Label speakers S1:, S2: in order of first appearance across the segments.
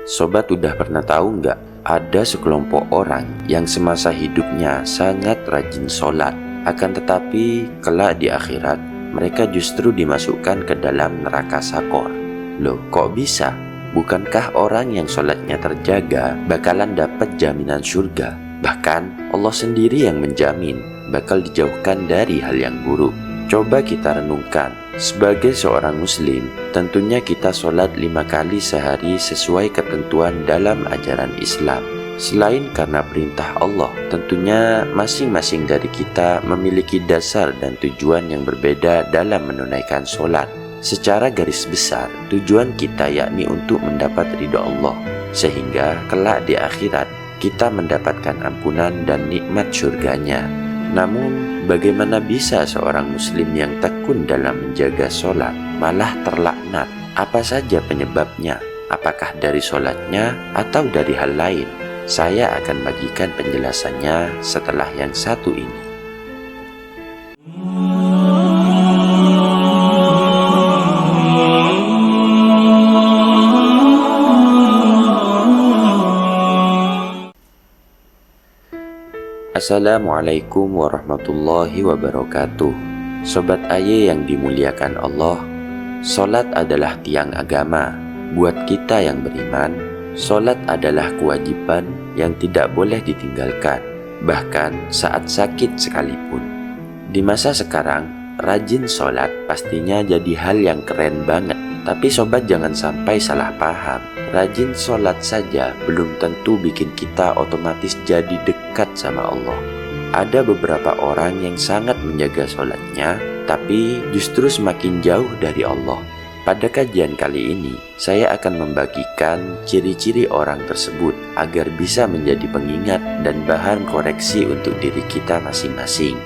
S1: Sobat udah pernah tahu nggak? Ada sekelompok orang yang semasa hidupnya sangat rajin sholat. Akan tetapi kelak di akhirat mereka justru dimasukkan ke dalam neraka sakor. Loh, kok bisa? Bukankah orang yang sholatnya terjaga bakalan dapat jaminan surga? Bahkan Allah sendiri yang menjamin bakal dijauhkan dari hal yang buruk. Coba kita renungkan, sebagai seorang muslim, tentunya kita sholat 5 kali sehari sesuai ketentuan dalam ajaran Islam. Selain karena perintah Allah, tentunya masing-masing dari kita memiliki dasar dan tujuan yang berbeda dalam menunaikan sholat. Secara garis besar, tujuan kita yakni untuk mendapat ridha Allah, sehingga kelak di akhirat kita mendapatkan ampunan dan nikmat surganya. Namun, bagaimana bisa seorang muslim yang tekun dalam menjaga sholat malah terlaknat? Apa saja penyebabnya? Apakah dari sholatnya atau dari hal lain? Saya akan bagikan penjelasannya setelah yang satu ini. Assalamualaikum warahmatullahi wabarakatuh. Sobat Aye yang dimuliakan Allah, sholat adalah tiang agama. Buat kita yang beriman, sholat adalah kewajiban yang tidak boleh ditinggalkan, bahkan saat sakit sekalipun. Di masa sekarang, rajin sholat pastinya jadi hal yang keren banget. Tapi sobat jangan sampai salah paham. Rajin sholat saja belum tentu bikin kita otomatis jadi dekat sama Allah. Ada beberapa orang yang sangat menjaga sholatnya, tapi justru semakin jauh dari Allah. Pada kajian kali ini, saya akan membagikan ciri-ciri orang tersebut agar bisa menjadi pengingat dan bahan koreksi untuk diri kita masing-masing.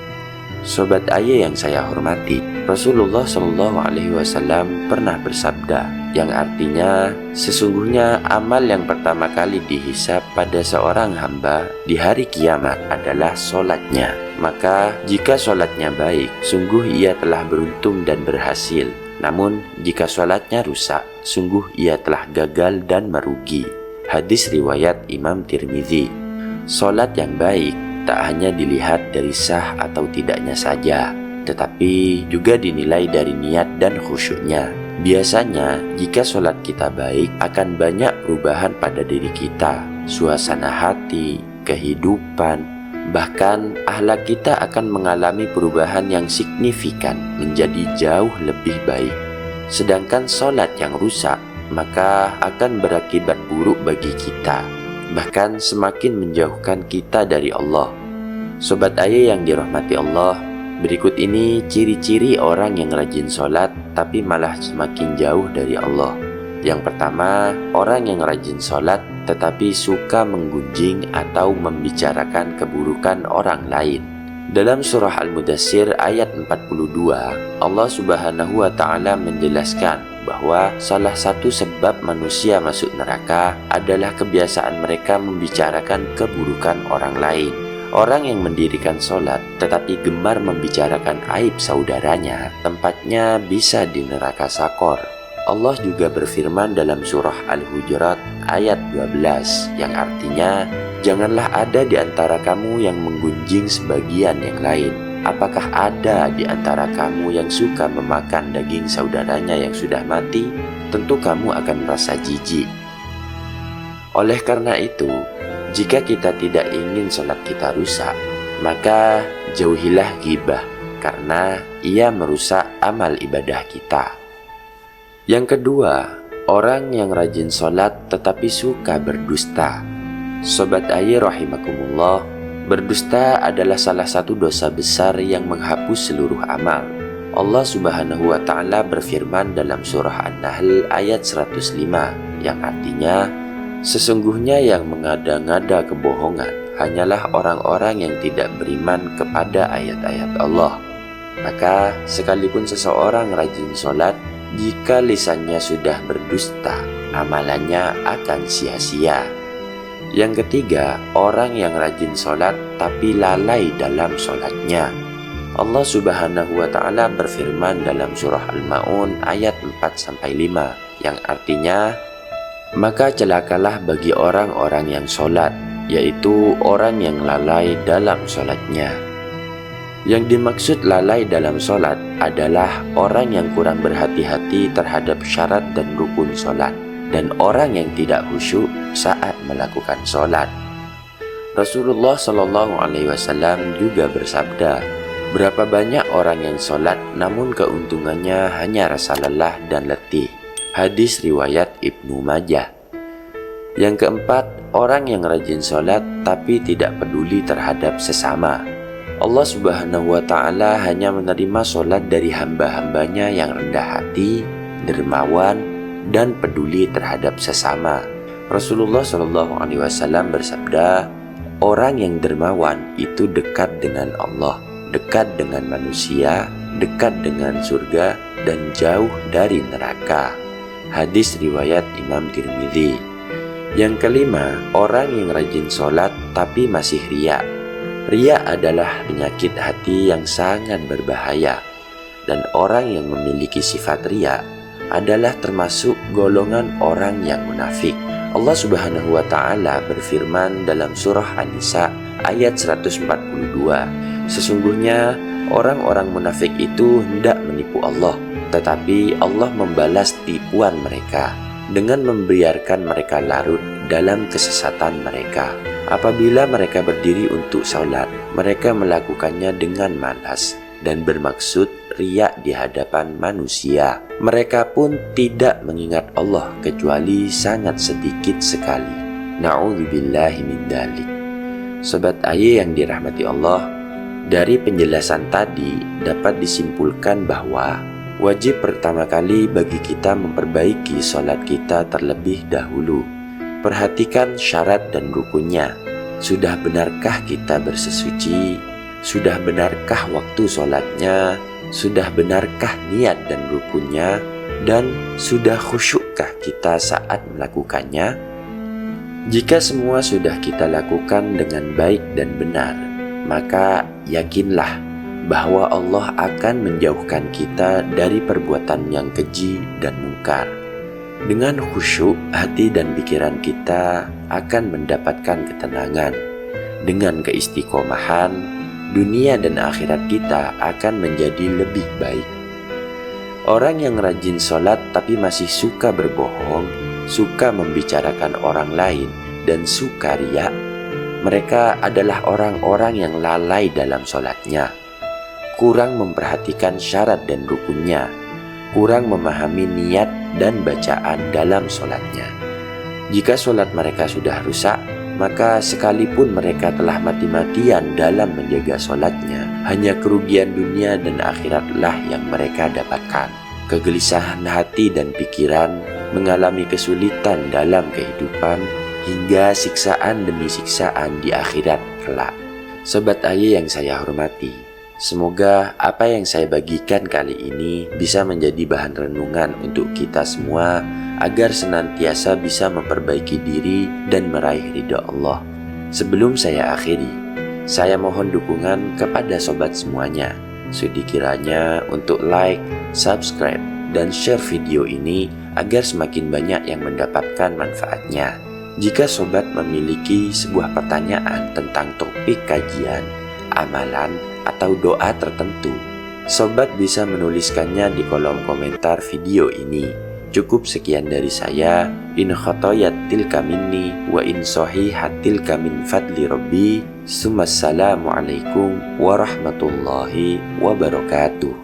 S1: Sobat Aye yang saya hormati, Rasulullah Shallallahu Alaihi Wasallam pernah bersabda, yang artinya sesungguhnya amal yang pertama kali dihisab pada seorang hamba di hari kiamat adalah sholatnya. Maka jika sholatnya baik, sungguh ia telah beruntung dan berhasil. Namun jika sholatnya rusak, sungguh ia telah gagal dan merugi. Hadis riwayat Imam Tirmidzi. Sholat yang baik tak hanya dilihat dari sah atau tidaknya saja, tetapi juga dinilai dari niat dan khusyuknya. Biasanya, jika sholat kita baik, akan banyak perubahan pada diri kita, suasana hati, kehidupan, bahkan akhlak kita akan mengalami perubahan yang signifikan menjadi jauh lebih baik. Sedangkan sholat yang rusak, maka akan berakibat buruk bagi kita, bahkan semakin menjauhkan kita dari Allah. Sobat Aye yang dirahmati Allah, berikut ini ciri-ciri orang yang rajin sholat tapi malah semakin jauh dari Allah. Yang pertama, orang yang rajin sholat tetapi suka menggunjing atau membicarakan keburukan orang lain. Dalam surah Al-Mudaththir ayat 42, Allah Subhanahu wa Ta'ala menjelaskan bahwa salah satu sebab manusia masuk neraka adalah kebiasaan mereka membicarakan keburukan orang lain. Orang yang mendirikan sholat tetapi gemar membicarakan aib saudaranya, tempatnya bisa di neraka sakor. Allah juga berfirman dalam surah Al-Hujurat ayat 12, yang artinya, janganlah ada di antara kamu yang menggunjing sebagian yang lain. Apakah ada di antara kamu yang suka memakan daging saudaranya yang sudah mati? Tentu kamu akan merasa jijik. Oleh karena itu, jika kita tidak ingin sholat kita rusak, maka jauhilah ghibah, karena ia merusak amal ibadah kita. Yang kedua, orang yang rajin sholat tetapi suka berdusta. Sobat Aye rahimakumullah, berdusta adalah salah satu dosa besar yang menghapus seluruh amal. Allah Subhanahu wa Ta'ala berfirman dalam surah An-Nahl ayat 105, yang artinya, sesungguhnya yang mengada-ngada kebohongan hanyalah orang-orang yang tidak beriman kepada ayat-ayat Allah. Maka sekalipun seseorang rajin sholat, jika lisannya sudah berdusta, amalannya akan sia-sia. Yang ketiga, orang yang rajin sholat tapi lalai dalam sholatnya. Allah Subhanahu wa Ta'ala berfirman dalam surah Al-Ma'un ayat 4-5, yang artinya, Maka celakalah bagi orang-orang yang sholat, yaitu orang yang lalai dalam sholatnya. Yang dimaksud lalai dalam sholat adalah orang yang kurang berhati-hati terhadap syarat dan rukun sholat, dan orang yang tidak khusyuk saat melakukan sholat. Rasulullah Shallallahu Alaihi Wasallam juga bersabda, berapa banyak orang yang sholat namun keuntungannya hanya rasa lelah dan letih. Hadis riwayat Ibnu Majah. Yang keempat, orang yang rajin sholat tapi tidak peduli terhadap sesama. Allah Subhanahu wa Ta'ala hanya menerima sholat dari hamba-hambanya yang rendah hati, dermawan, dan peduli terhadap sesama. Rasulullah Shallallahu Alaihi Wasallam bersabda, orang yang dermawan itu dekat dengan Allah, dekat dengan manusia, dekat dengan surga, dan jauh dari neraka. Hadis riwayat Imam Tirmidzi. Yang kelima, orang yang rajin sholat tapi masih riya. Riya adalah penyakit hati yang sangat berbahaya, dan orang yang memiliki sifat riya adalah termasuk golongan orang yang munafik. Allah Subhanahu wa Ta'ala berfirman dalam surah An-Nisa ayat 142, sesungguhnya orang-orang munafik itu hendak menipu Allah, tetapi Allah membalas tipuan mereka dengan membiarkan mereka larut dalam kesesatan mereka. Apabila mereka berdiri untuk salat, mereka melakukannya dengan malas dan bermaksud riya di hadapan manusia. Mereka pun tidak mengingat Allah kecuali sangat sedikit sekali. Na'udzubillahi min dzalik. Sobat Aye yang dirahmati Allah, dari penjelasan tadi dapat disimpulkan bahwa wajib pertama kali bagi kita memperbaiki sholat kita terlebih dahulu. Perhatikan syarat dan rukunnya. Sudah benarkah kita bersesuci? Sudah benarkah waktu sholatnya? Sudah benarkah niat dan rukunnya? Dan sudah khusyukkah kita saat melakukannya? Jika semua sudah kita lakukan dengan baik dan benar, maka yakinlah bahwa Allah akan menjauhkan kita dari perbuatan yang keji dan mungkar. Dengan khusyuk, hati dan pikiran kita akan mendapatkan ketenangan. Dengan keistiqomahan, dunia dan akhirat kita akan menjadi lebih baik. Orang yang rajin sholat tapi masih suka berbohong, suka membicarakan orang lain, dan suka riya, mereka adalah orang-orang yang lalai dalam sholatnya, kurang memperhatikan syarat dan rukunnya, kurang memahami niat dan bacaan dalam sholatnya. Jika sholat mereka sudah rusak, maka sekalipun mereka telah mati-matian dalam menjaga sholatnya, hanya kerugian dunia dan akhiratlah yang mereka dapatkan. Kegelisahan hati dan pikiran, mengalami kesulitan dalam kehidupan, hingga siksaan demi siksaan di akhirat kelak. Sobat Aye yang saya hormati, semoga apa yang saya bagikan kali ini bisa menjadi bahan renungan untuk kita semua agar senantiasa bisa memperbaiki diri dan meraih ridha Allah. Sebelum saya akhiri, saya mohon dukungan kepada sobat semuanya. Sudi kiranya untuk like, subscribe, dan share video ini agar semakin banyak yang mendapatkan manfaatnya. Jika sobat memiliki sebuah pertanyaan tentang topik kajian, amalan, atau doa tertentu, sobat bisa menuliskannya di kolom komentar video ini. Cukup sekian dari saya. In khotoyat tilka minni wa in sohihat tilka min fadli rabbi. Assalamualaikum warahmatullahi wabarakatuh.